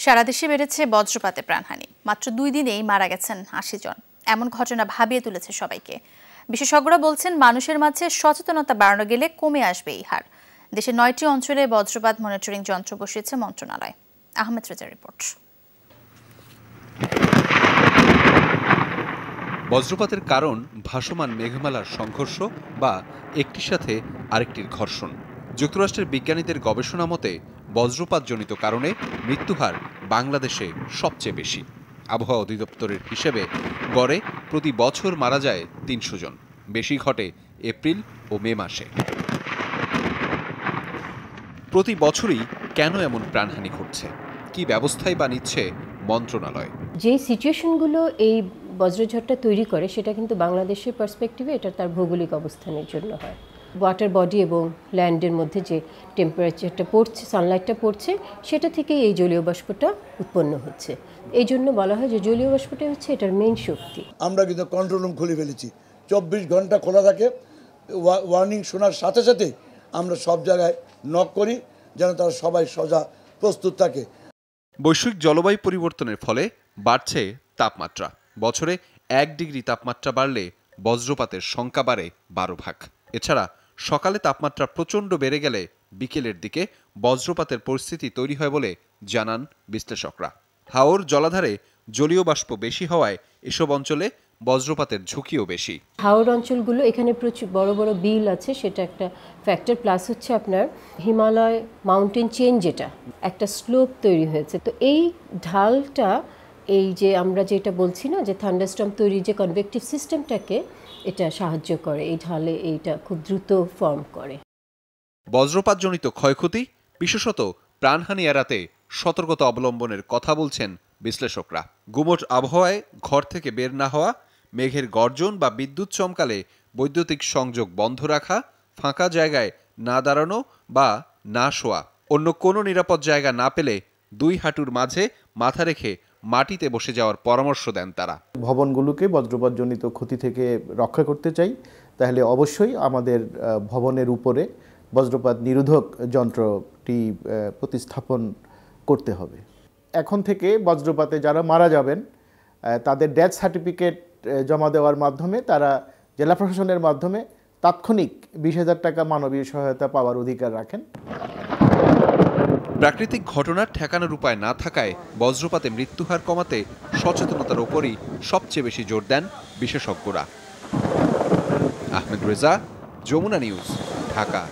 সারা দেশে বেড়েছে বজ্রপাতে প্রাণহানি। মাত্র 2 দিনেই মারা গেছেন 80 জন। এমন ঘটনা ভাবিয়ে তুলেছে সবাইকে। বিশেষজ্ঞরা বলছেন, মানুষের মাঝে সচেতনতা বাড়ানো গেলে কমে আসবে এই হার। দেশের 9টি অঞ্চলে বজ্রপাত মনিটরিং যন্ত্র বসিয়েছে মন্ত্রণালয়। আহমেদ রেজার রিপোর্ট। বজ্রপাতের কারণ ভাসমান মেঘমালার সংঘর্ষ বা একটির সাথে আরেকটির ঘর্ষণ। যুক্তরাষ্ট্রের বিজ্ঞানীদের গবেষণা মতে বজ্রপাতজনিত কারণে মৃত্যুহার বাংলাদেশে সবচেয়ে বেশি। আবহাওয়া অধিদপ্তরের হিসেবে গড়ে প্রতি বছর মারা যায় 300 জন। বেশি ঘটে এপ্রিল ও মে মাসে। প্রতি বছরই কেন এমন প্রাণহানি ঘটছে, কি ব্যবস্থাই বা নিচ্ছে মন্ত্রণালয়? যে সিচুয়েশনগুলো এই বজ্রঝড়টা তৈরি করে সেটা কিন্তু বাংলাদেশের পার্সপেক্টিভে এটা তার ভৌগোলিক অবস্থানের জন্য হয়। ওয়াটার বডি এবং ল্যান্ডের মধ্যে যে টেম্পারেচারটা পড়ছে, সানলাইটটা পড়ছে, সেটা থেকেই এই জলীয় বাষ্পটা উৎপন্ন হচ্ছে। এই জন্য বলা হয় যে জলীয় বাষ্পটা হচ্ছে এটার মেইন শক্তি। আমরা কিন্তু কন্ট্রোল রুম খুলে ফেলেছি, 24 ঘন্টা খোলা থাকে। ওয়ার্নিং শোনার সাথে সাথে আমরা সব জায়গায় নক করি যেন তারা সবাই সজা প্রস্তুত থাকে। বৈশ্বিক জলবায়ু পরিবর্তনের ফলে বাড়ছে তাপমাত্রা। বছরে 1 ডিগ্রি তাপমাত্রা বাড়লে বজ্রপাতের সংখ্যা বাড়ে 12 ভাগ। এছাড়া সকালে তাপমাত্রা প্রচণ্ড বেড়ে গেলে বিকেলের দিকে বজ্রপাতের পরিস্থিতি তৈরি হয় বলে জানান বিশ্লেষকরা। হাওর জলাধারে জলীয় বাষ্প বেশি হওয়ায় এসব অঞ্চলে বজ্রপাতের ঝুঁকিও বেশি। হাওর অঞ্চলগুলো, এখানে প্রচুর বড় বড় বিল আছে, সেটা একটা ফ্যাক্টর। প্লাস হচ্ছে আপনার হিমালয় মাউন্টেন চেইন, যেটা একটা স্লোপ তৈরি হয়েছে। তো এই ঢালটা, এই যে আমরা যেটা বলছি না যে থান্ডারস্টর্ম তৈরি যে কনভেকটিভ সিস্টেমটাকে এটা সাহায্য করে, এই ঢালে এইটা খুব দ্রুত ফর্ম করে। বজ্রপাতজনিত ক্ষয়ক্ষতি, বিশেষত প্রাণহানি এড়াতে সতর্কতা অবলম্বনের কথা বলছেন বিশ্লেষকরা। গুমোট আবহাওয়ায় ঘর থেকে বের না হওয়া, মেঘের গর্জন বা বিদ্যুৎ চমকালে বৈদ্যুতিক সংযোগ বন্ধ রাখা, ফাঁকা জায়গায় না দাঁড়ানো বা না শোয়া, অন্য কোনো নিরাপদ জায়গা না পেলে 2 হাঁটুর মাঝে মাথা রেখে মাটিতে বসে যাওয়ার পরামর্শ দেন তারা। ভবনগুলোকে বজ্রপাতজনিত ক্ষতি থেকে রক্ষা করতে চাই, তাহলে অবশ্যই আমাদের ভবনের উপরে বজ্রপাত নিরোধক যন্ত্রটি প্রতিস্থাপন করতে হবে। এখন থেকে বজ্রপাতে যারা মারা যাবেন তাদের ডেথ সার্টিফিকেট জমা দেওয়ার মাধ্যমে তারা জেলা প্রশাসনের মাধ্যমে তাৎক্ষণিক 20,000 টাকা মানবীয় সহায়তা পাওয়ার অধিকার রাখেন। প্রাকৃতিক ঘটনার ঠেকানোর উপায় না থাকায় বজ্রপাতে মৃত্যুহার কমাতে সচেতনতার উপরই সবচেয়ে বেশি জোর দেন বিশেষজ্ঞরা। আহমেদ রেজা, যমুনা নিউজ, ঢাকা।